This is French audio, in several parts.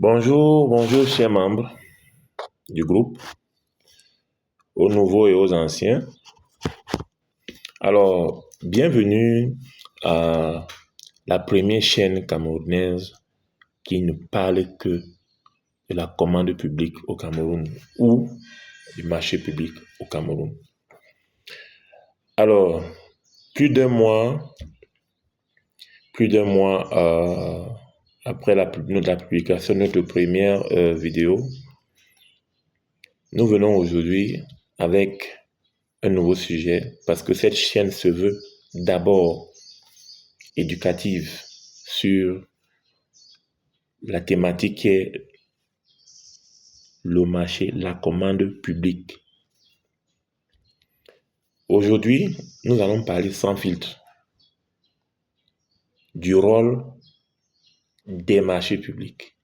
Bonjour, bonjour chers membres du groupe, aux nouveaux et aux anciens. Alors, bienvenue à la première chaîne camerounaise qui ne parle que de la commande publique au Cameroun ou du marché public au Cameroun. Alors, plus d'un mois après la publication de notre première vidéo, nous venons aujourd'hui avec un nouveau sujet parce que cette chaîne se veut d'abord éducative sur la thématique qui est le marché, la commande publique. Aujourd'hui, nous allons parler sans filtre du rôle des marchés publics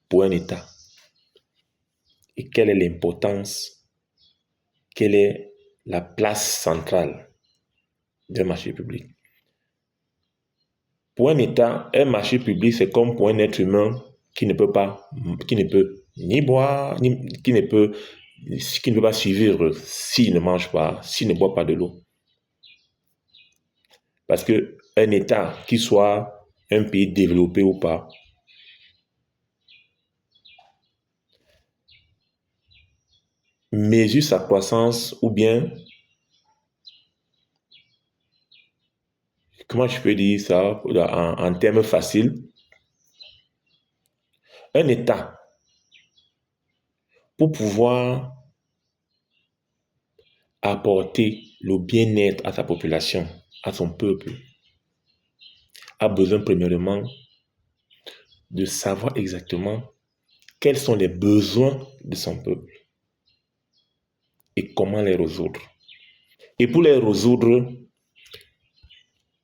pour un État et quelle est l'importance, quelle est la place centrale d'un marché public. Pour un État, un marché public, c'est comme pour un être humain qui ne peut ni boire, qui ne peut pas survivre s'il ne mange pas, s'il ne boit pas de l'eau. Parce que un État, qu'il soit un pays développé ou pas, mesure sa croissance ou bien, comment je peux dire ça en termes faciles, un État, pour pouvoir apporter le bien-être à sa population, à son peuple, a besoin premièrement de savoir exactement quels sont les besoins de son peuple et comment les résoudre. Et pour les résoudre,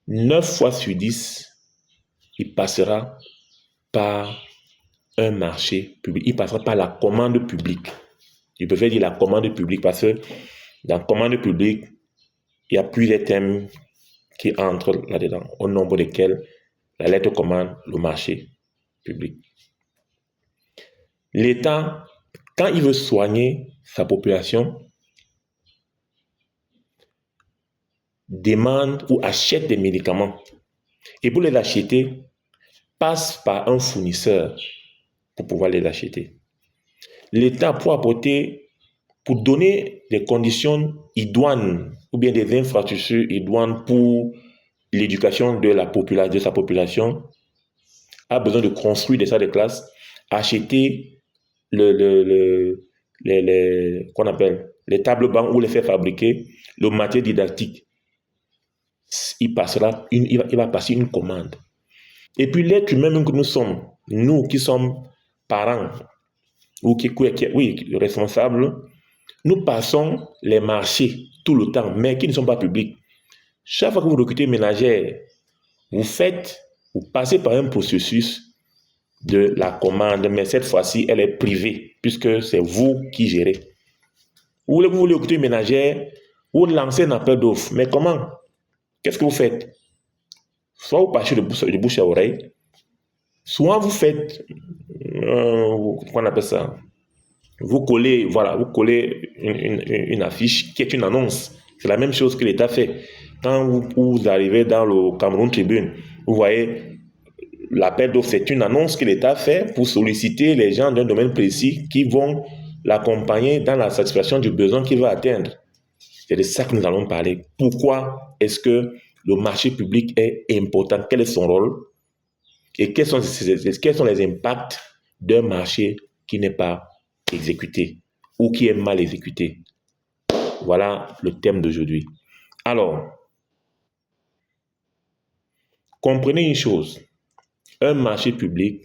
9 fois sur 10, il passera par un marché public, il passera par la commande publique. Je préfère dire la commande publique parce que dans la commande publique, il y a plusieurs thèmes qui entrent là-dedans, au nombre desquels la lettre commande le marché public. L'État, quand il veut soigner sa population, demande ou achète des médicaments. Et pour les acheter, passe par un fournisseur pour pouvoir les acheter. L'État, pour donner des conditions idoines ou bien des infrastructures idoines pour l'éducation de sa population, a besoin de construire des salles de classe, acheter qu'on appelle les tables bancs ou les faire fabriquer, le matériel didactique. Il va passer une commande. Et puis l'être humain même que nous sommes, nous qui sommes parents, ou responsables, nous passons les marchés tout le temps, mais qui ne sont pas publics. Chaque fois que vous recrutez une ménagère, vous passez par un processus de la commande, mais cette fois-ci, elle est privée, puisque c'est vous qui gérez. Vous voulez recruter une ménagère, vous lancez un appel d'offres, mais comment? Qu'est-ce que vous faites? Soit vous passez de bouche à oreille, soit vous faites, qu'on appelle ça, vous collez une affiche qui est une annonce. C'est la même chose que l'État fait. Quand vous arrivez dans le Cameroun Tribune, vous voyez l'appel d'offres, c'est une annonce que l'État fait pour solliciter les gens d'un domaine précis qui vont l'accompagner dans la satisfaction du besoin qu'il va atteindre. C'est de ça que nous allons parler. Pourquoi est-ce que le marché public est important? Quel est son rôle? Et quels sont les impacts d'un marché qui n'est pas exécuté ou qui est mal exécuté? Voilà le thème d'aujourd'hui. Alors, comprenez une chose. Un marché public,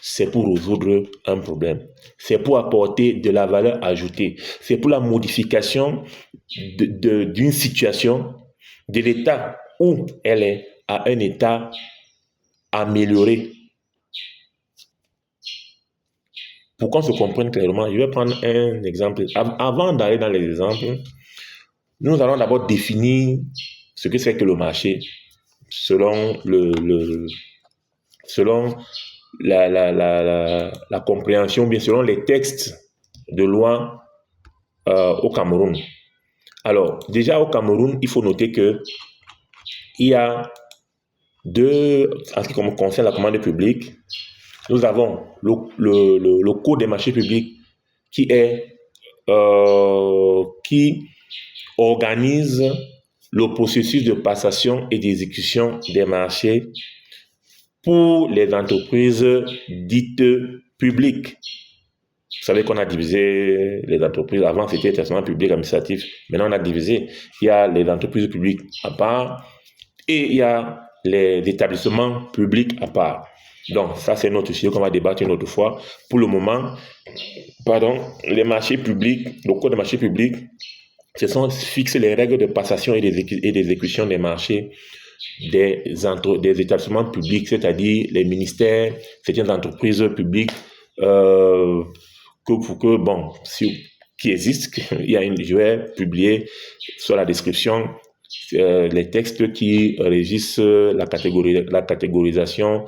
c'est pour résoudre un problème. C'est pour apporter de la valeur ajoutée. C'est pour la modification d'une situation de l'état où elle est à un état amélioré. Pour qu'on se comprenne clairement, je vais prendre un exemple. Avant d'aller dans les exemples, nous allons d'abord définir ce que c'est que le marché selon la compréhension, bien selon les textes de loi au Cameroun. Alors, déjà au Cameroun, il faut noter que il y a deux, en ce qui concerne la commande publique, nous avons le Code des marchés publics qui organise le processus de passation et d'exécution des marchés pour les entreprises dites publiques. Vous savez qu'on a divisé les entreprises. Avant, c'était établissement public administratif. Maintenant, on a divisé. Il y a les entreprises publiques à part et il y a les établissements publics à part. Donc, ça, c'est notre sujet qu'on va débattre une autre fois. Pour le moment, les marchés publics, le code des marchés publics, ce sont fixer les règles de passation et d'exécution des marchés des établissements publics, c'est-à-dire les ministères, certaines entreprises publiques, qui existent. Je vais publier sur la description les textes qui régissent la catégorisation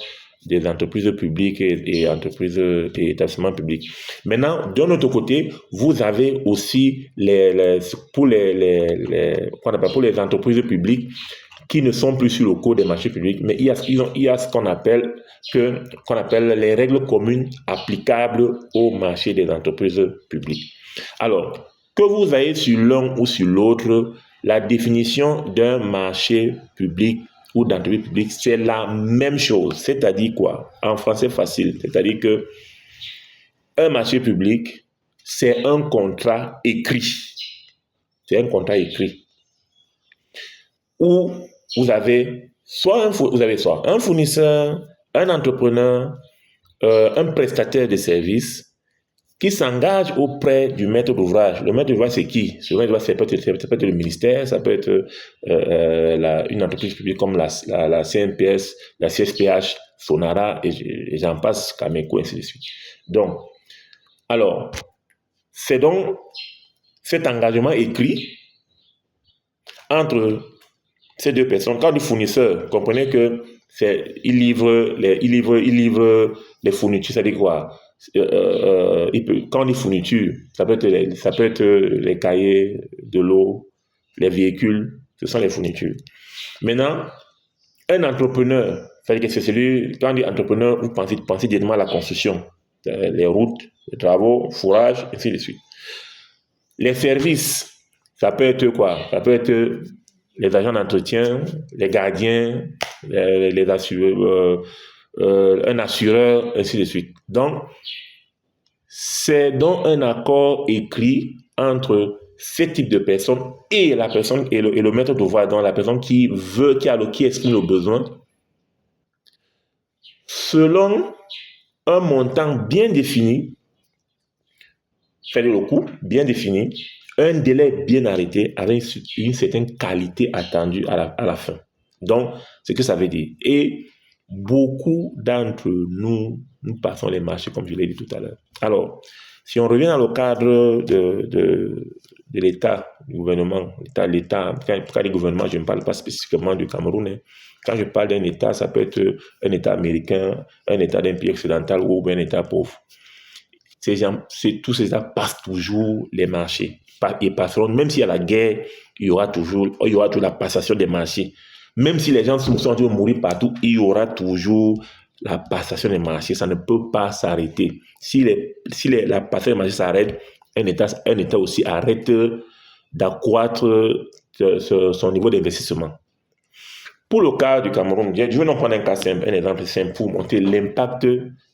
des entreprises publiques et entreprises et établissements publics. Maintenant, d'un autre côté, vous avez aussi pour les entreprises publiques qui ne sont plus sur le code des marchés publics, mais il y a ce qu'on appelle les règles communes applicables au marché des entreprises publiques. Alors, que vous ayez sur l'un ou sur l'autre, la définition d'un marché public ou d'entreprise publique, c'est la même chose. C'est-à-dire quoi? En français facile, c'est-à-dire que un marché public, c'est un contrat écrit. C'est un contrat écrit où vous avez soit un fournisseur, un entrepreneur, un prestataire de services qui s'engage auprès du maître d'ouvrage. Le maître d'ouvrage, c'est qui? Le maître d'ouvrage, ça peut être le ministère, ça peut être une entreprise publique comme la CNPS, la CSPH, Sonara, et j'en passe, Cameco, ainsi de suite. Donc, alors, c'est donc cet engagement écrit entre ces deux personnes. Quand du fournisseur, comprenez que il livre les fournitures, c'est-à-dire quoi? Quand on dit fourniture, ça peut être les cahiers de l'eau, les véhicules, ce sont les fournitures. Maintenant, un entrepreneur, c'est-à-dire que c'est celui, quand on dit entrepreneur, vous pensez directement à la construction, les routes, les travaux, fourrage, et ainsi de suite. Les services, ça peut être quoi? Ça peut être les agents d'entretien, les gardiens, les assureurs, un assureur, ainsi de suite. Donc, c'est donc un accord écrit entre ce type de personnes et la personne et le maître d'ouvrage, donc la personne qui exprime le besoin, selon un montant bien défini, c'est-à-dire le coût bien défini, un délai bien arrêté avec une certaine qualité attendue à la fin. Donc, c'est ce que ça veut dire. Et beaucoup d'entre nous passons les marchés, comme je l'ai dit tout à l'heure. Alors, si on revient dans le cadre de l'État, du gouvernement, l'État, quand les gouvernements, je ne parle pas spécifiquement du Cameroun. Hein. Quand je parle d'un État, ça peut être un État américain, un État d'un pays occidental ou un État pauvre. Tous ces États passent toujours les marchés. Et passeront, même s'il y a la guerre, il y aura toujours la passation des marchés. Même si les gens sont en train de mourir partout, il y aura toujours la passation des marchés. Ça ne peut pas s'arrêter. Si la passation des marchés s'arrête, un État aussi arrête d'accroître son niveau d'investissement. Pour le cas du Cameroun, je vais nous prendre un cas simple, un exemple simple pour montrer l'impact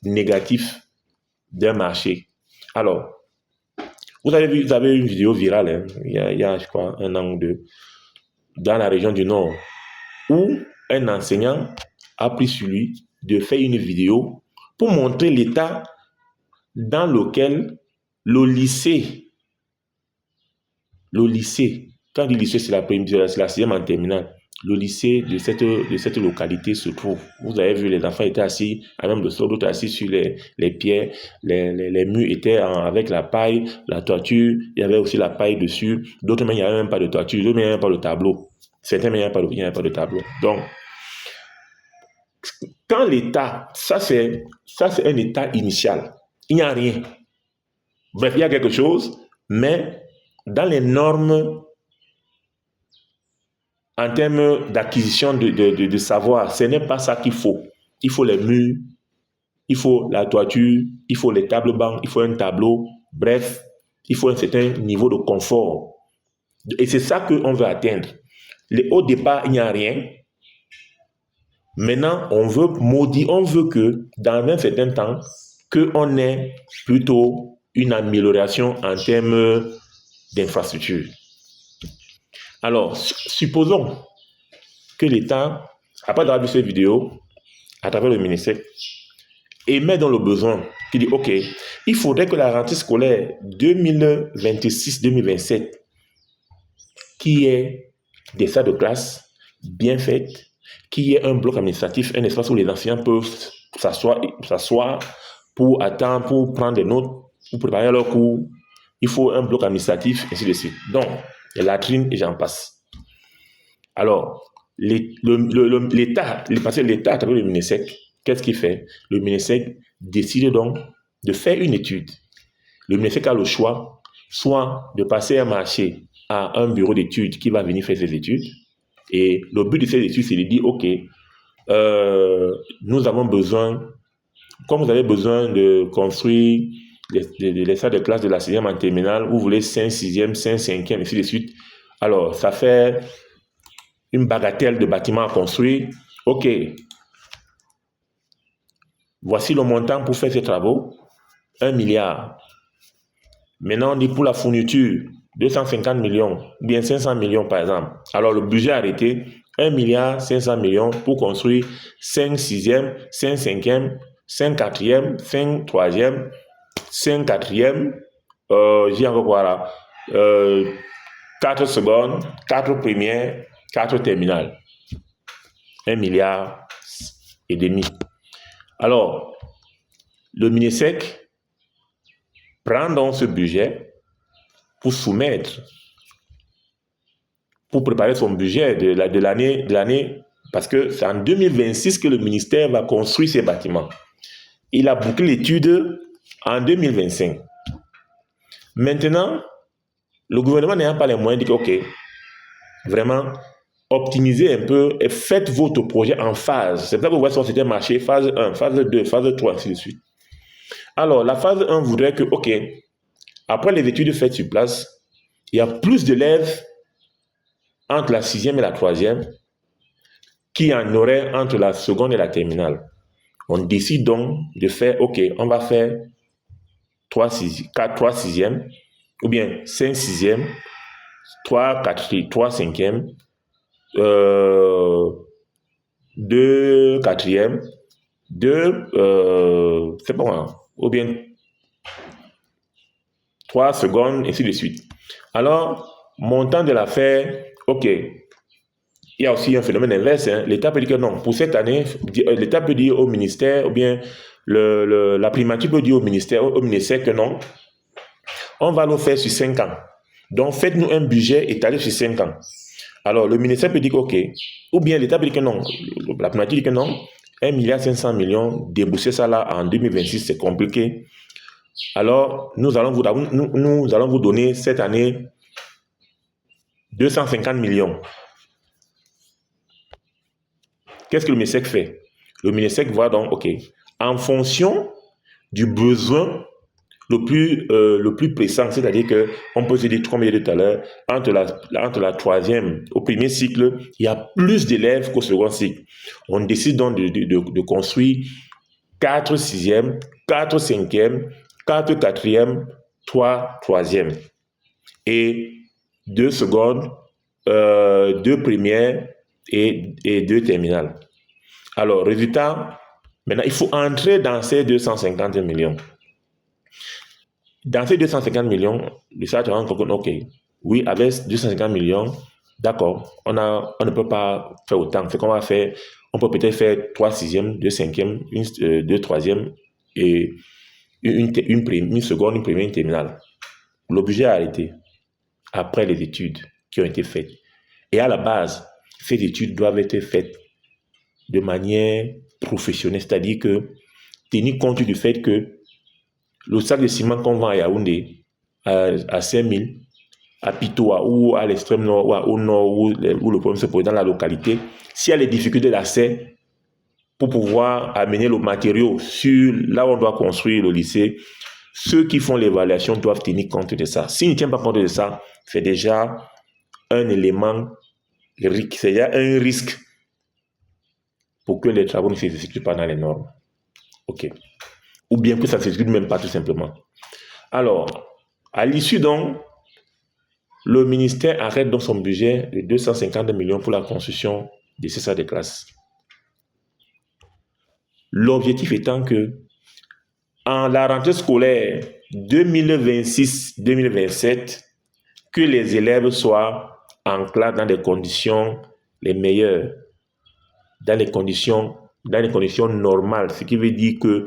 négatif d'un marché. Alors, vous avez vu une vidéo virale, hein, il y a, je crois, 1 an ou 2, dans la région du Nord, où un enseignant a pris sur lui de faire une vidéo pour montrer l'état dans lequel le lycée, quand on dit lycée, c'est la 6e en terminale, le lycée de cette localité se trouve. Vous avez vu, les enfants étaient assis, à même de sol, d'autres assis sur les pierres, les murs étaient avec la paille, la toiture, il y avait aussi la paille dessus, d'autres mais il n'y avait même pas de toiture, d'autres mais il n'y avait même pas de tableau. Certains mais il n'y avait pas de tableau. Donc, Quand l'État, ça c'est un état initial, il n'y a rien. Bref, il y a quelque chose, mais dans les normes en termes d'acquisition de savoir, ce n'est pas ça qu'il faut. Il faut les murs, il faut la toiture, il faut les tables bancs, il faut un tableau. Bref, il faut un certain niveau de confort. Et c'est ça qu'on veut atteindre. Au départ, il n'y a rien. Maintenant, on veut que dans un certain temps, qu'on ait plutôt une amélioration en termes d'infrastructure. Alors, supposons que l'État, après avoir vu cette vidéo, à travers le ministère, émet dans le besoin, qui dit, OK, il faudrait que la rentrée scolaire 2026-2027, qui ait des salles de classe bien faites, qui ait un bloc administratif, un espace où les enseignants peuvent s'asseoir pour attendre, pour prendre des notes, pour préparer leur cours. Il faut un bloc administratif, ainsi de suite. Donc, les latrines et j'en passe. Alors, l'État, parce que l'État, à travers le MINESEC, qu'est-ce qu'il fait? Le MINESEC décide donc de faire une étude. Le MINESEC a le choix, soit de passer un marché à un bureau d'études qui va venir faire ses études. Et le but de ces études, c'est de dire, OK, nous avons besoin, comme vous avez besoin de construire les salles de classe de la 6e en terminale, vous voulez 5 6e, 5 5e, ainsi de suite. Alors, ça fait une bagatelle de bâtiments à construire. OK, voici le montant pour faire ces travaux, 1 milliard. Maintenant, on dit pour la fourniture, 250 millions, bien 500 millions par exemple. Alors, le budget arrêté, 1 milliard 500 millions pour construire 5 6e, 5 5e, 5 4e, 5 3e, 5 4e, j'ai encore quoi là, 4 secondes, 4 premières, 4 terminales. 1 milliard et demi. Alors, le MINESEC prend donc ce budget pour soumettre, pour préparer son budget de l'année, parce que c'est en 2026 que le ministère va construire ces bâtiments. Il a bouclé l'étude en 2025. Maintenant, le gouvernement n'ayant pas les moyens, dit OK, vraiment, optimisez un peu et faites votre projet en phase. C'est ça que vous voyez sur certains marchés, phase 1, phase 2, phase 3, ainsi de suite. Alors, la phase 1 voudrait que, OK, après les études faites sur place, il y a plus d'élèves entre la 6e et la 3e qui en auraient entre la seconde et la terminale. On décide donc de faire, OK, on va faire 3 6e, ou bien 5 6e, 3 5e, 2 4e, 2, c'est bon, hein, ou bien 3 secondes, ainsi de suite. Alors, montant de l'affaire, OK. Il y a aussi un phénomène inverse. Hein. L'État peut dire que non, pour cette année, l'État peut dire au ministère, ou bien la primature peut dire au ministère que non, on va le faire sur 5 ans. Donc, faites-nous un budget étalé sur 5 ans. Alors, le ministère peut dire OK, ou bien l'État peut dire que non, la primature dit que non, 1 milliard 500 millions, débourser ça là en 2026, c'est compliqué. Alors, nous allons vous donner cette année 250 millions. Qu'est-ce que le MINESEC fait? Le MINESEC voit donc, OK, en fonction du besoin le plus pressant, c'est-à-dire qu'on peut se dire, comme il y a tout à l'heure, entre la 3e au premier cycle, il y a plus d'élèves qu'au second cycle. On décide donc de construire 4 6e, 4 5e, 4 4e, 3 3e et 2 secondes, 2 premières et 2 terminales. Alors, résultat, maintenant, il faut entrer dans ces 250 millions. Dans ces 250 millions, le SAT rend compte, OK, oui, avec 250 millions, d'accord, on ne peut pas faire autant. C'est qu'on va faire, on peut peut-être faire 3 6e, 2 5e, 2 3e et une seconde, une première, une terminale. Le budget a arrêté après les études qui ont été faites. Et à la base, ces études doivent être faites de manière professionnel, c'est-à-dire que tenir compte du fait que le sac de ciment qu'on vend à Yaoundé à 5 000, à Pitoa ou à l'extrême nord ou au nord où le problème se pose dans la localité, s'il y a les difficultés d'accès pour pouvoir amener le matériau sur là où on doit construire le lycée, ceux qui font l'évaluation doivent tenir compte de ça. S'ils ne tiennent pas compte de ça, c'est déjà un élément, c'est déjà un risque pour que les travaux ne s'exécutent pas dans les normes. OK. Ou bien que ça ne s'exécute même pas tout simplement. Alors, à l'issue donc, le ministère arrête dans son budget de 250 millions pour la construction de ces salles de classe. L'objectif étant que, en la rentrée scolaire 2026-2027, que les élèves soient en classe dans des conditions les meilleures, dans les conditions normales, ce qui veut dire que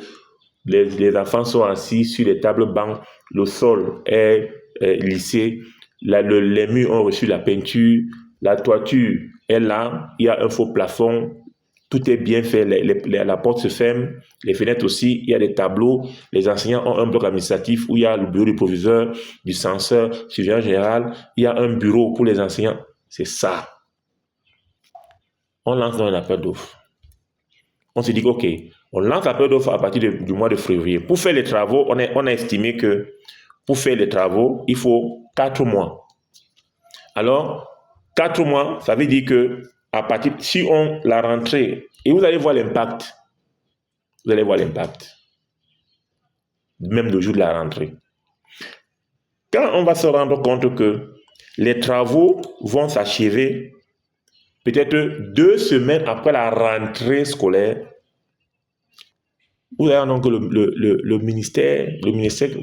les enfants sont assis sur les tables bancs, le sol est lissé, les murs ont reçu la peinture, la toiture est là, il y a un faux plafond, tout est bien fait, la porte se ferme, les fenêtres aussi, il y a des tableaux, les enseignants ont un bloc administratif où il y a le bureau du proviseur, du censeur, surveillant général, il y a un bureau pour les enseignants, c'est ça. On lance dans un appel d'offres. On se dit OK, on lance l'appel d'offres à partir du mois de février. Pour faire les travaux, on a estimé que pour faire les travaux, il faut 4 mois. Alors, 4 mois, ça veut dire que à partir, si on la rentrée, et vous allez voir l'impact, même le jour de la rentrée. Quand on va se rendre compte que les travaux vont s'achever peut-être 2 semaines après la rentrée scolaire, vous allez donc que le ministère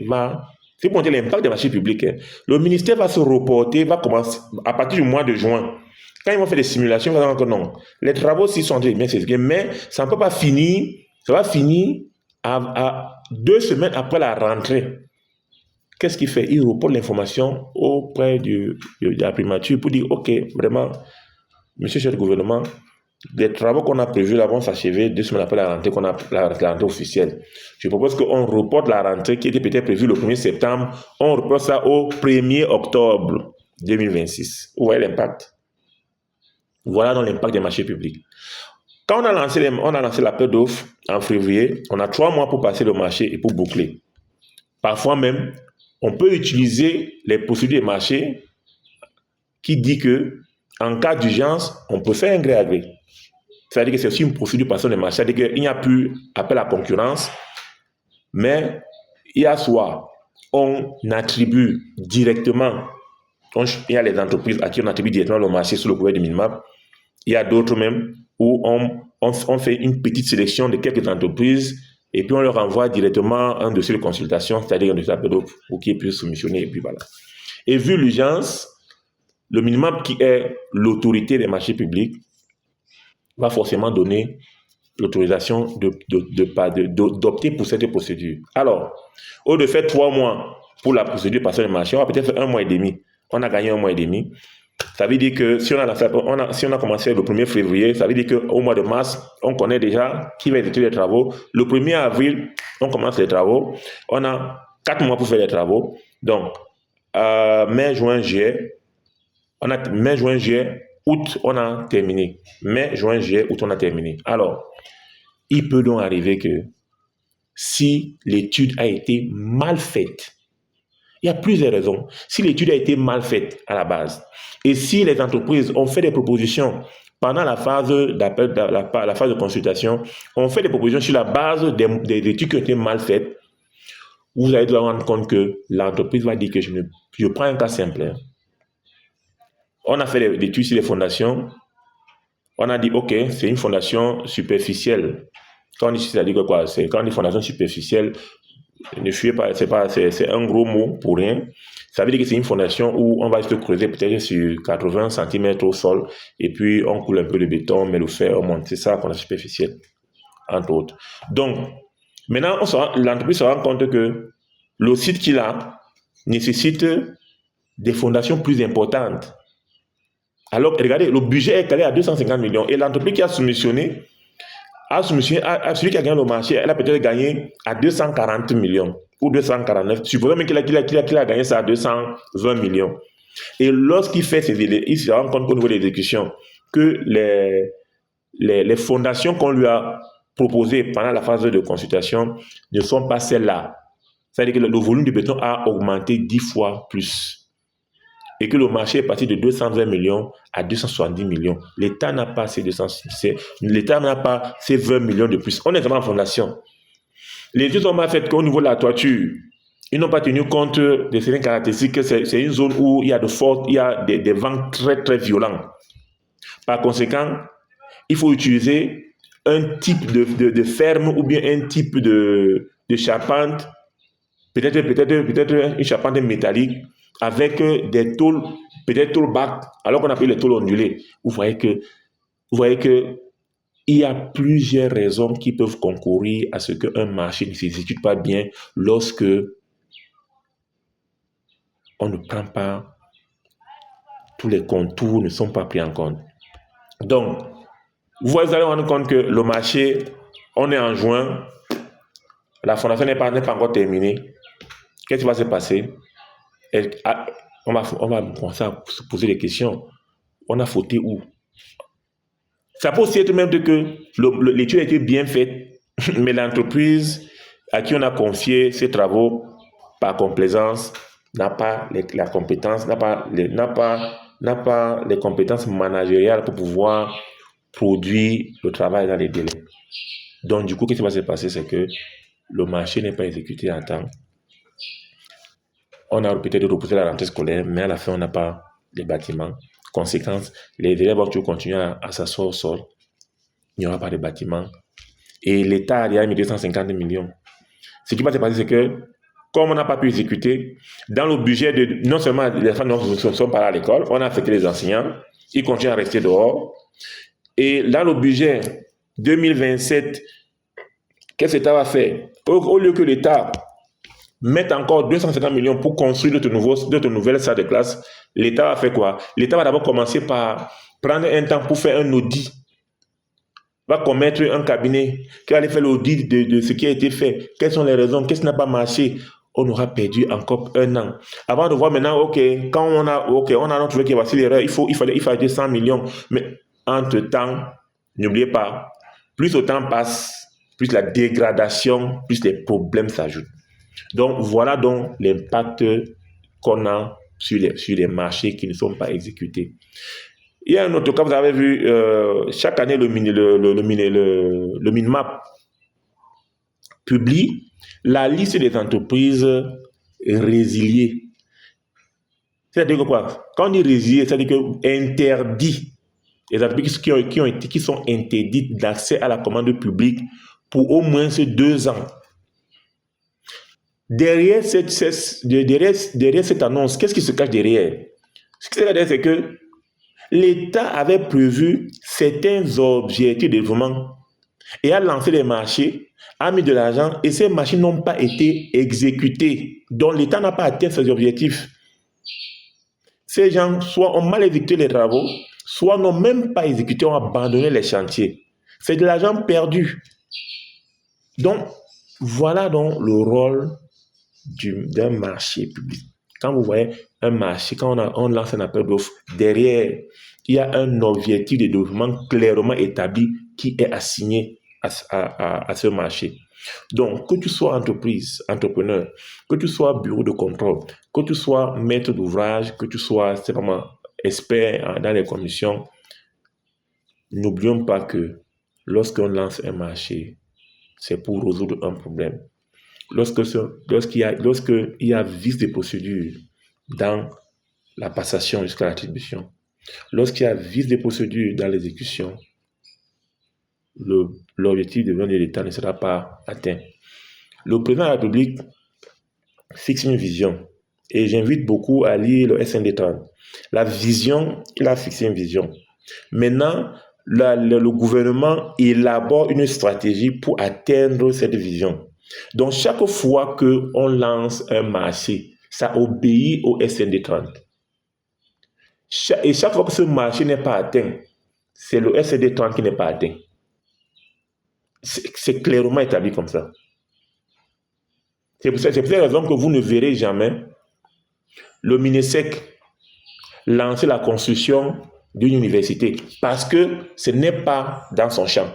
va, c'est pour dire l'impact des marchés publics, le ministère va se reporter, va commencer à partir du mois de juin. Quand ils vont faire des simulations, ils vont dire que non, les travaux s'ils sont bien exécutés, mais ça ne peut pas finir, ça va finir à 2 semaines après la rentrée. Qu'est-ce qu'il fait? Il reporte l'information auprès de la primature pour dire, OK, vraiment, monsieur chef du gouvernement, les travaux qu'on a prévus là vont s'achever 2 semaines après la rentrée, la rentrée officielle. Je propose qu'on reporte la rentrée qui était peut-être prévue le 1er septembre, on reporte ça au 1er octobre 2026. Vous voyez l'impact? Voilà donc l'impact des marchés publics. Quand on a lancé l'appel d'offres en février, on a 3 mois pour passer le marché et pour boucler. Parfois même, on peut utiliser les procédures de marché qui dit que en cas d'urgence, on peut faire un gré à gré. C'est-à-dire que c'est aussi une procédure par les marchés, c'est-à-dire qu'il n'y a plus appel à concurrence, mais il y a soit on attribue directement, il y a les entreprises à qui on attribue directement le marché sous le couvert du Minmap, il y a d'autres même où on fait une petite sélection de quelques entreprises et puis on leur envoie directement un dossier de consultation, c'est-à-dire un dossier d'appel d'offres pour qu'ils puissent soumissionner et puis voilà. Et vu l'urgence, le Minmap qui est l'autorité des marchés publics va forcément donner l'autorisation d'opter pour cette procédure. Alors, au lieu de faire 3 mois pour la procédure passer le marché, on va peut-être faire 1 mois et demi. On a gagné 1 mois et demi. Ça veut dire que si on a commencé le 1er février, ça veut dire qu'au mois de mars, on connaît déjà qui va exécuter les travaux. Le 1er avril, on commence les travaux. On a 4 mois pour faire les travaux. Donc, mai, juin, juillet, août, on a terminé. Mai, juin, juillet, août, on a terminé. Alors, il peut donc arriver que si l'étude a été mal faite, il y a plusieurs raisons. Si l'étude a été mal faite à la base, et si les entreprises ont fait des propositions pendant la phase d'appel, la phase de consultation, on fait des propositions sur la base des études qui ont été mal faites, vous allez devoir rendre compte que l'entreprise va dire que je prends un cas simple. Hein. On a fait des études sur les fondations. On a dit, OK, c'est une fondation superficielle. Quand on dit ça, dit que quoi? C'est quand on dit fondation superficielle, ne fuyez pas, c'est un gros mot pour rien. Ça veut dire que c'est une fondation où on va se creuser peut-être sur 80 cm au sol, et puis on coule un peu de béton, mais le fer, on monte. C'est ça, fondation superficielle, entre autres. Donc, maintenant, l'entreprise se rend compte que le site qu'il a nécessite des fondations plus importantes. Alors, regardez, le budget est calé à 250 millions, et l'entreprise qui a soumissionné celui qui a gagné le marché, elle a peut-être gagné à 240 millions ou 249. Supposons même qu'il a gagné ça à 220 millions. Et lorsqu'il fait ses délais, il se rend compte au niveau de l'exécution que les fondations qu'on lui a proposées pendant la phase de consultation ne sont pas celles-là. C'est-à-dire que le volume de béton a augmenté 10 fois plus. Et que le marché est passé de 220 millions à 270 millions. L'État n'a pas l'État n'a pas ces 20 millions de plus. On est vraiment en fondation. Les études sont mal faites qu'au niveau de la toiture, ils n'ont pas tenu compte de certaines caractéristiques. C'est une zone où il y a des vents très très violents. Par conséquent, il faut utiliser un type de ferme ou bien un type de charpente, peut-être une charpente métallique avec des tôles, peut-être tôles bac, alors qu'on appelle les tôles ondulées. Vous voyez que il y a plusieurs raisons qui peuvent concourir à ce qu'un marché ne s'exécute pas bien lorsque on ne prend pas, tous les contours ne sont pas pris en compte. Donc, vous allez vous rendre compte que le marché, on est en juin, la fondation n'est pas encore terminée. Qu'est-ce qui va se passer? On va commencer à se poser des questions. On a fauté où? Ça peut aussi être même que l'étude a été bien faite, mais l'entreprise à qui on a confié ces travaux par complaisance n'a pas la compétence, n'a pas les compétences managériales pour pouvoir produire le travail dans les délais. Donc, du coup, qu'est-ce qui va se passer? C'est que le marché n'est pas exécuté à temps. On a peut-être reposé la rentrée scolaire, mais à la fin, on n'a pas les bâtiments. Conséquence, les élèves vont toujours continuer à s'asseoir au sol. Il n'y aura pas de bâtiments. Et l'État a déjà mis 250 millions. Ce qui va se passer, c'est que, comme on n'a pas pu exécuter, dans le budget non seulement les enfants ne sont pas à l'école, on a affecté les enseignants, ils continuent à rester dehors. Et dans le budget 2027, qu'est-ce que l'État va faire? Au lieu que l'État mette encore 250 millions pour construire d'autres nouvelles salles de classe, l'État va faire quoi? L'État va d'abord commencer par prendre un temps pour faire un audit. Va commettre un cabinet qui va aller faire l'audit de ce qui a été fait. Quelles sont les raisons? Qu'est-ce qui n'a pas marché? On aura perdu encore un an. Avant de voir maintenant, quand on a trouvé qu'il y a l'erreur, il fallait 100 millions. Mais entre-temps, n'oubliez pas, plus le temps passe, plus la dégradation, plus les problèmes s'ajoutent. Donc, voilà donc l'impact qu'on a sur les marchés qui ne sont pas exécutés. Il y a un autre cas, vous avez vu, chaque année, le Minmap publie la liste des entreprises résiliées. C'est-à-dire que quoi? Quand on dit résiliées, c'est-à-dire que interdit, les entreprises qui sont interdites d'accès à la commande publique pour au moins 2 ans. Derrière cette annonce, qu'est-ce qui se cache derrière? Ce qui se cache derrière, c'est que l'État avait prévu certains objectifs de développement et a lancé les marchés, a mis de l'argent et ces marchés n'ont pas été exécutés. Donc l'État n'a pas atteint ses objectifs. Ces gens soit ont mal exécuté les travaux, soit n'ont même pas exécuté, ont abandonné les chantiers. C'est de l'argent perdu. Donc, voilà donc le rôle d'un marché public. Quand vous voyez un marché, quand on lance un appel d'offres, derrière, il y a un objectif de développement clairement établi qui est assigné à ce marché. Donc, que tu sois entreprise, entrepreneur, que tu sois bureau de contrôle, que tu sois maître d'ouvrage, que tu sois vraiment expert dans les commissions, n'oublions pas que lorsqu'on lance un marché, c'est pour résoudre un problème. Lorsqu'il y a vice de procédure dans la passation jusqu'à l'attribution, lorsqu'il y a vice de procédure dans l'exécution, l'objectif de l'État ne sera pas atteint. Le président de la République fixe une vision et j'invite beaucoup à lire le SND 30. La vision, il a fixé une vision. Maintenant, le gouvernement élabore une stratégie pour atteindre cette vision. Donc, chaque fois qu'on lance un marché, ça obéit au SND 30. Et chaque fois que ce marché n'est pas atteint, c'est le SND 30 qui n'est pas atteint. C'est clairement établi comme ça. C'est pour cette raison que vous ne verrez jamais le MINESEC lancer la construction d'une université parce que ce n'est pas dans son champ.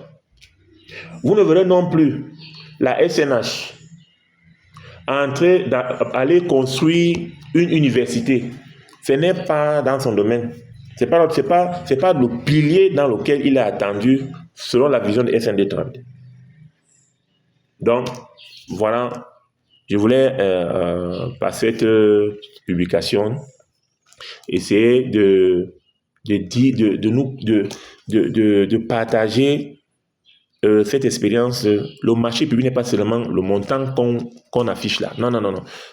Vous ne verrez non plus la SNH aller construire une université. Ce n'est pas dans son domaine. C'est pas le pilier dans lequel il est attendu selon la vision de SND 30. Donc, voilà, je voulais par cette publication essayer de partager cette expérience. Le marché public n'est pas seulement le montant qu'on affiche là. Non.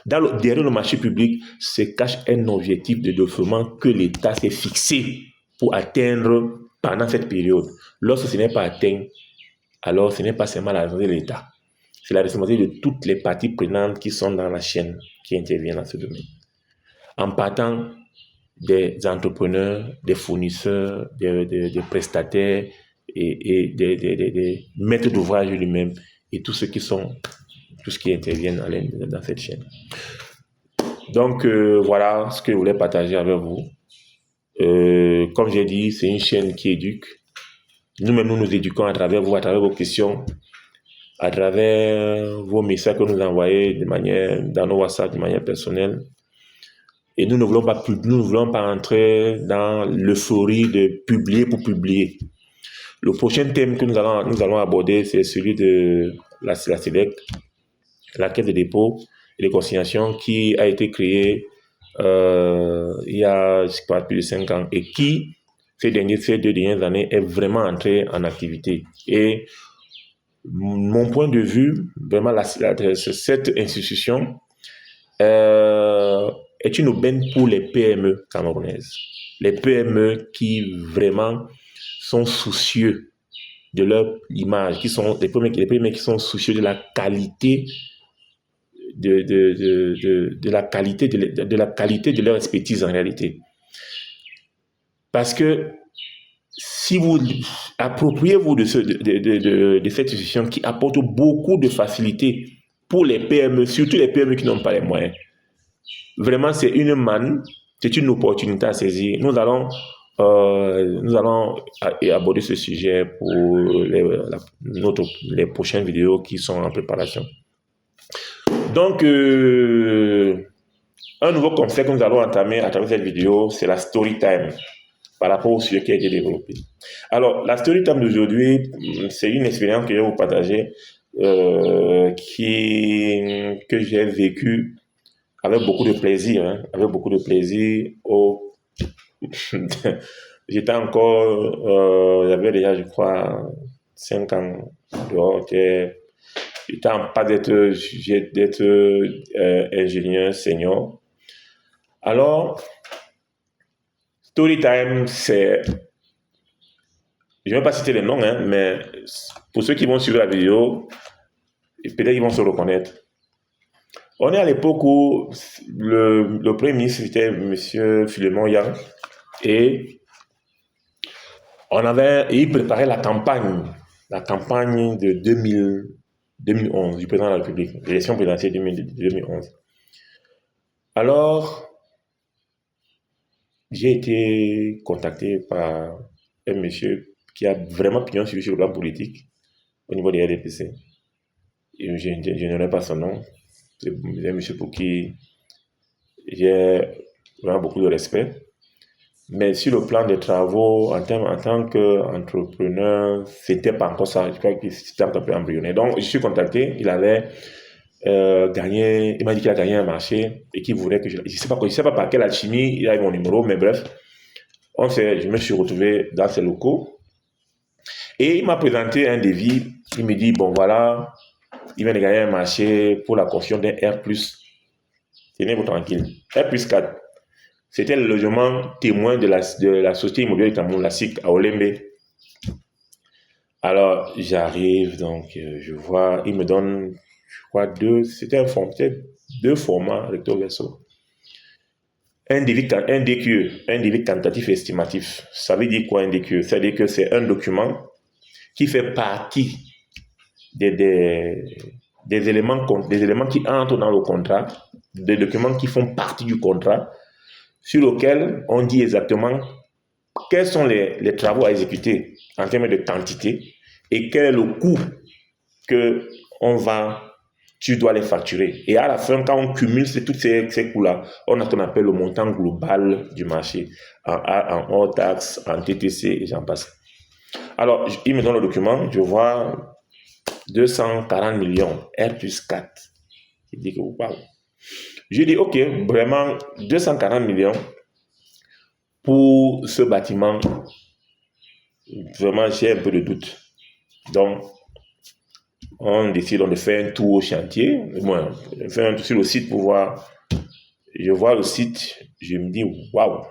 Derrière le marché public se cache un objectif de développement que l'État s'est fixé pour atteindre pendant cette période. Lorsque ce n'est pas atteint, alors ce n'est pas seulement la responsabilité de l'État. C'est la responsabilité de toutes les parties prenantes qui sont dans la chaîne qui interviennent dans ce domaine. En partant des entrepreneurs, des fournisseurs, des prestataires et des maîtres d'ouvrage lui-même et tous ceux qui interviennent dans cette chaîne. Donc voilà ce que je voulais partager avec vous. Comme j'ai dit, c'est une chaîne qui éduque. Nous-mêmes, nous éduquons à travers vous, à travers vos questions, à travers vos messages que nous envoyez dans nos WhatsApp de manière personnelle. Et nous ne voulons pas entrer dans l'euphorie de publier pour publier. Le prochain thème que nous allons aborder, c'est celui de la SEDEC, la Caisse de dépôt et de consignation, qui a été créée il y a plus de 5 ans et qui, ces 2 dernières années, est vraiment entrée en activité. Et mon point de vue, vraiment, cette institution est une aubaine pour les PME camerounaises. Les PME qui vraiment sont soucieux de leur image, qui sont les PME qui sont soucieux de la qualité de la qualité de leur expertise en réalité. Parce que si vous appropriez-vous de cette institution qui apporte beaucoup de facilité pour les PME, surtout les PME qui n'ont pas les moyens, vraiment c'est une manne, c'est une opportunité à saisir. Nous allons aborder ce sujet pour les prochaines vidéos qui sont en préparation. Donc, un nouveau concept que nous allons entamer à travers cette vidéo, c'est la story time par rapport au sujet qui a été développé. Alors, la story time d'aujourd'hui, c'est une expérience que je vais vous partager que j'ai vécue avec beaucoup de plaisir. J'étais encore, j'avais déjà, je crois, 5 ans dehors. J'étais en pas d'être ingénieur senior. Alors, Storytime, c'est... Je ne vais pas citer les noms, mais pour ceux qui vont suivre la vidéo, peut-être qu'ils vont se reconnaître. On est à l'époque où le premier ministre était M. Philemon Yang et il préparait la campagne de 2011 du président de la République, l'élection présidentielle 2011. Alors, j'ai été contacté par un monsieur qui a vraiment pignon sur le plan politique au niveau des RDPC. Et je n'aurai pas son nom. C'est un monsieur pour qui j'ai vraiment beaucoup de respect. Mais sur le plan des travaux, en tant qu'entrepreneur, c'était pas encore ça. Je crois que c'était un peu embryonnaire. Donc, je suis contacté. Il avait gagné, il m'a dit qu'il a gagné un marché et qu'il voulait que je sais pas par quelle alchimie, il a eu mon numéro, mais bref, je me suis retrouvé dans ses locaux et il m'a présenté un devis. Il me dit, bon voilà, il vient de gagner un marché pour la construction d'un R+. Tenez-vous tranquille. R+4. C'était le logement témoin de la société immobilière du Cameroun, la SIC, à Olembe. Alors, j'arrive, donc, je vois, il me donne, je crois, deux formats recto verso. Un DQE, un devis quantitatif et estimatif. Ça veut dire quoi un DQE? Ça veut dire que c'est un document qui fait partie des, des, des éléments qui entrent dans le contrat, des documents qui font partie du contrat, sur lesquels on dit exactement quels sont les travaux à exécuter en termes de quantité et quel est le coût que tu dois les facturer. Et à la fin, quand on cumule tous ces coûts-là, on a ce qu'on appelle le montant global du marché, en hors taxe, en TTC, et j'en passe. Alors, il me donne le document, je vois 240 millions, R plus 4. Il dit que, waouh. Je dis, ok, vraiment, 240 millions pour ce bâtiment, vraiment, j'ai un peu de doute. Donc, on décide de faire un tour au chantier, moi, faire un tour sur le site pour voir. Je vois le site, je me dis, waouh,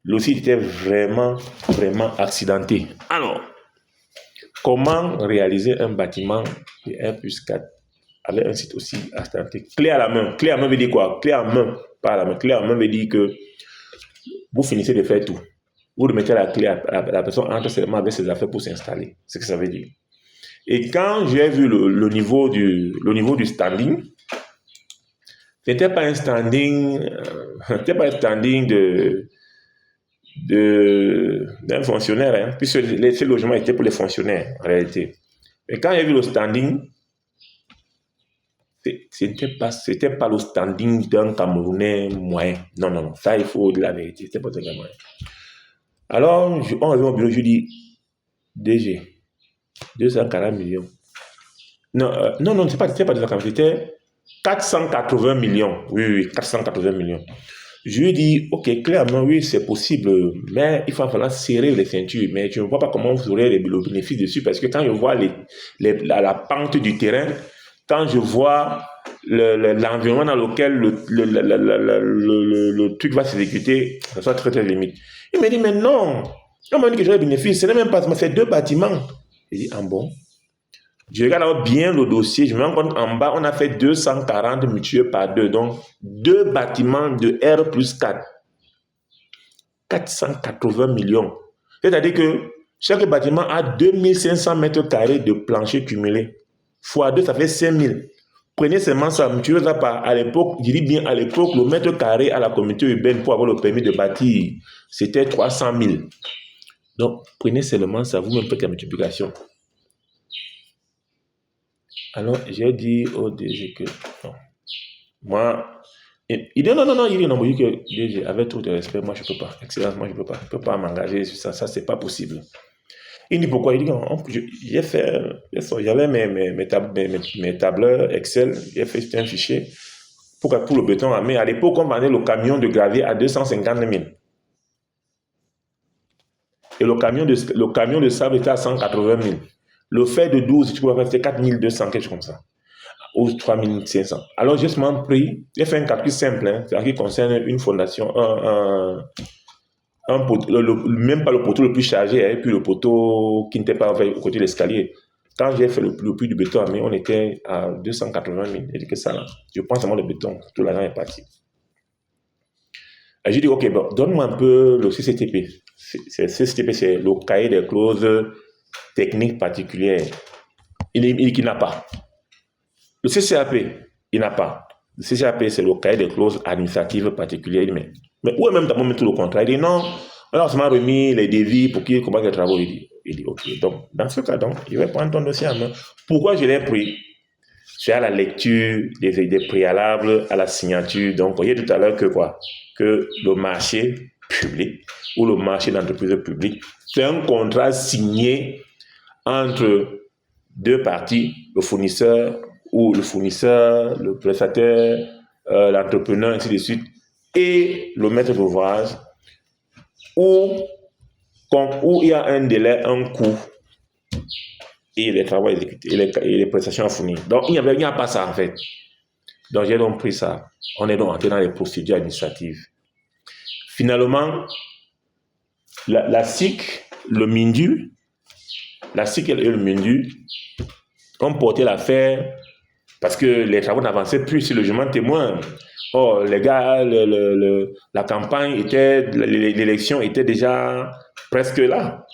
le site était vraiment, vraiment accidenté. Alors, comment réaliser un bâtiment de 1 plus 4 avec un site aussi accidenté? Clé à la main. Clé à main veut dire quoi? Clé à main, pas à la main. Clé à main veut dire que vous finissez de faire tout. Vous remettez la clé à la personne entre seulement avec ses affaires pour s'installer. C'est ce que ça veut dire. Et quand j'ai vu le niveau du standing, c'était pas un standing d'un fonctionnaire, hein, puisque ces logements étaient pour les fonctionnaires en réalité. Mais quand j'ai vu le standing, c'était pas le standing d'un Camerounais moyen. Non, ça il faut dire la vérité, c'était pas un moyen. Alors, on revient au bureau, je dis, DG, 240 millions. Non, c'est pas 240, c'était 480 millions. Oui, 480 millions. Je lui ai dit, ok, clairement, oui, c'est possible, mais il va falloir serrer les ceintures. Mais je ne vois pas comment vous aurez le bénéfice dessus, parce que quand je vois la pente du terrain, quand je vois l'environnement dans lequel le truc va s'exécuter, ça soit très, très limite. Il m'a dit, mais non, on m'a dit que j'aurais le bénéfice, ce n'est même pas, c'est 2 bâtiments. J'ai dit, ah bon? Je regarde bien le dossier, je me rends compte en bas, on a fait 240 multiplié par 2, donc 2 bâtiments de R plus 4. 480 millions. C'est-à-dire que chaque bâtiment a 2500 mètres carrés de plancher cumulé. Fois 2, ça fait 5000. Prenez seulement ça, multipliez ça par, à l'époque, je dis bien à l'époque, le mètre carré à la communauté urbaine pour avoir le permis de bâtir, c'était 300 000. Donc, prenez seulement ça, vous-même faites la multiplication. Alors, j'ai dit au DG que non. Moi, il dit non, il dit non, il dit que DG, avec tout de respect, moi je peux pas. Excellence, moi je peux pas m'engager sur ça, c'est pas possible. Il dit pourquoi? Il dit j'avais mes tableurs Excel, j'ai fait un fichier pour le béton, mais à l'époque, on vendait le camion de gravier à 250 000. Et le camion de sable était à 180 000. Le fer de 12, tu peux faire, c'était 4200, quelque chose comme ça. Ou 3500. Alors, j'ai seulement pris, j'ai fait un calcul simple, hein, qui concerne une fondation, même pas le poteau le plus chargé, et puis le poteau qui n'était pas au côté de l'escalier. Quand j'ai fait le prix du béton, on était à 280 000. J'ai dit que ça, là, je prends seulement le béton, tout l'argent est parti. J'ai dit, ok, bon, donne-moi un peu le CCTP. CCTP, c'est le cahier des clauses techniques particulières. Il dit qu'il n'a pas. Le CCAP, il n'a pas. Le CCAP, c'est le cahier des clauses administratives particulières. Mais où est même d'abord tout le contrat? Il dit non. Alors, ça m'a remis les devis pour qu'il commence les travaux. Il dit ok. Donc, dans ce cas, je vais prendre ton dossier en main. Pourquoi je l'ai pris? C'est à la lecture des préalables, à la signature. Donc, vous voyez tout à l'heure que quoi? Que le marché public ou le marché d'entreprise publique, c'est un contrat signé entre 2 parties, le fournisseur, le prestataire, l'entrepreneur, ainsi de suite, et le maître d'ouvrage, où il y a un délai, un coût, et les travaux exécutés, et les prestations à fournir. Donc, il n'y a pas ça, en fait. Donc, j'ai donc pris ça. On est donc entré dans les procédures administratives. Finalement, la SIC, le MINDU, la SIC et le MINDU ont porté l'affaire parce que les travaux n'avançaient plus sur le logement témoin. Oh, les gars, la campagne l'élection était déjà presque là.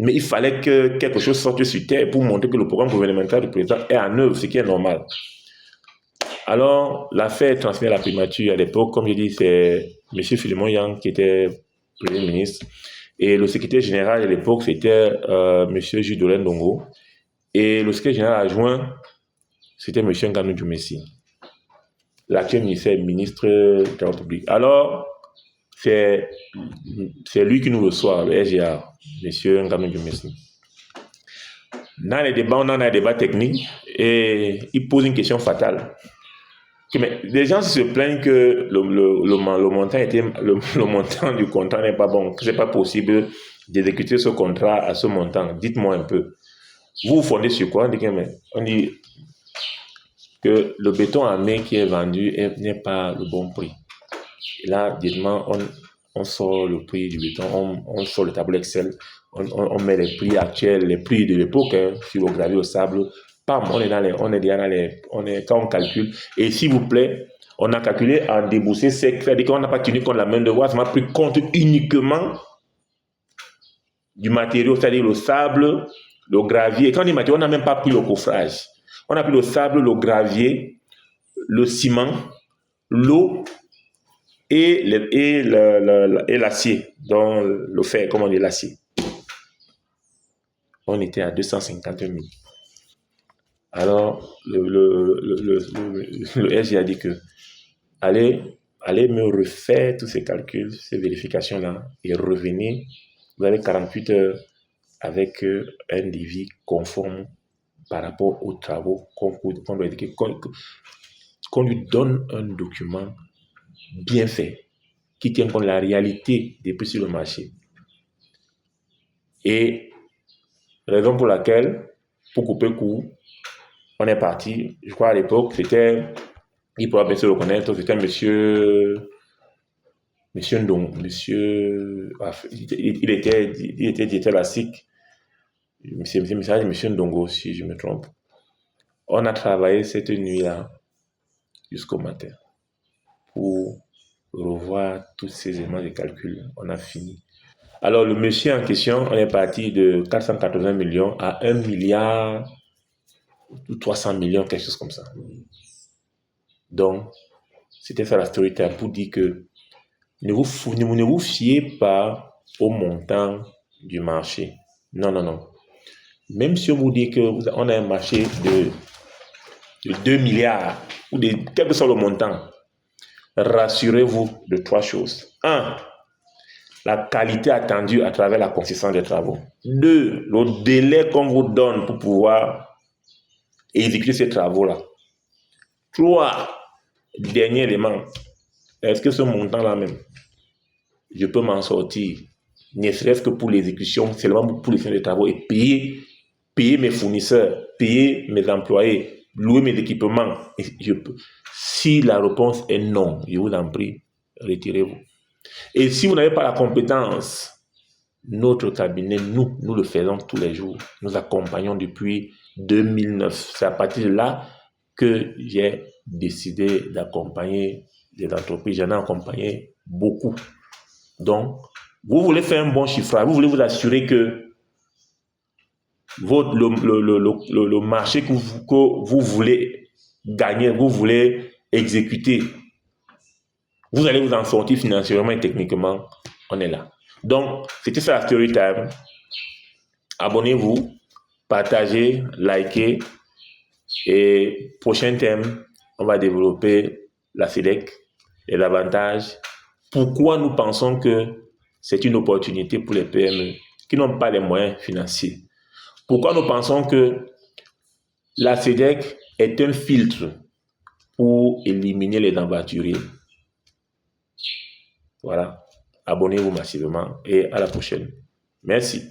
Mais il fallait que quelque chose sorte sur terre pour montrer que le programme gouvernemental du président est en œuvre, ce qui est normal. Alors, l'affaire est transmise à la primature. À l'époque, comme je dis, c'est M. Philemon Yang qui était Premier ministre. Et le secrétaire général à l'époque, c'était M. Jules Ndongo. Et le secrétaire général adjoint, c'était M. Nganou Djoumessi, l'actuel ministre de la République. Alors, c'est lui qui nous reçoit, le SGA, M. Nganou Djoumessi. Dans les débats, on en a un débat technique et il pose une question fatale. Mais les gens se plaignent que le montant du contrat n'est pas bon, que ce n'est pas possible d'exécuter ce contrat à ce montant. Dites-moi un peu. Vous vous fondez sur quoi? On dit que le béton armé qui est vendu n'est pas le bon prix. Et là, directement, on sort le prix du béton, on sort le tableau Excel, on met les prix actuels, les prix de l'époque, sur le gravier au sable. Pam, on est déjà dans les, quand on calcule. Et s'il vous plaît, on a calculé en déboursé sec, c'est-à-dire qu'on n'a pas tenu compte de la main de voie, ça m'a pris compte uniquement du matériau, c'est-à-dire le sable, le gravier. Et quand on dit matériau, on n'a même pas pris le coffrage. On a pris le sable, le gravier, le ciment, l'eau et l'acier, dont le fer, comment on dit l'acier. On était à 250 000. Alors, le SG a dit que allez me refaire tous ces calculs, ces vérifications-là, et revenez, vous avez 48 heures avec un devis conforme par rapport aux travaux qu'on doit indiquer, qu'on lui donne un document bien fait, qui tient compte de la réalité des prix sur le marché. Et raison pour laquelle, pour couper court, on est parti. Je crois à l'époque, c'était, il pourra bien se reconnaître, c'était monsieur Ndong, il était directeur de la SIC, monsieur Ndongo, si je me trompe. On a travaillé cette nuit-là jusqu'au matin pour revoir tous ces éléments de calcul. On a fini. Alors, le monsieur en question, on est parti de 480 millions à 1 milliard ou 300 millions, quelque chose comme ça. Donc, c'était ça la story time pour dire que ne vous fiez pas au montant du marché. Non, non, non. Même si on vous dit qu'on a un marché de 2 milliards ou de quel que soit le montant, rassurez-vous de 3 choses. 1, la qualité attendue à travers la consistance des travaux. 2, le délai qu'on vous donne pour pouvoir exécuter ces travaux-là. 3, dernier élément, est-ce que ce montant-là même, je peux m'en sortir, ne serait-ce que pour l'exécution, seulement pour les fins de travaux et payer mes fournisseurs, payer mes employés, louer mes équipements. Si la réponse est non, je vous en prie, retirez-vous. Et si vous n'avez pas la compétence, notre cabinet, nous le faisons tous les jours. Nous accompagnons depuis 2009. C'est à partir de là que j'ai décidé d'accompagner des entreprises. J'en ai accompagné beaucoup. Donc, vous voulez faire un bon chiffrage, vous voulez vous assurer que le marché que vous voulez gagner, vous voulez exécuter, vous allez vous en sortir financièrement et techniquement, on est là. Donc, c'était ça la story time. Abonnez-vous, partagez, likez. Et prochain thème, on va développer la SEDEC, les avantages. Pourquoi nous pensons que c'est une opportunité pour les PME qui n'ont pas les moyens financiers. Pourquoi nous pensons que la SEDEC est un filtre pour éliminer les aventuriers. Voilà. Abonnez-vous massivement et à la prochaine. Merci.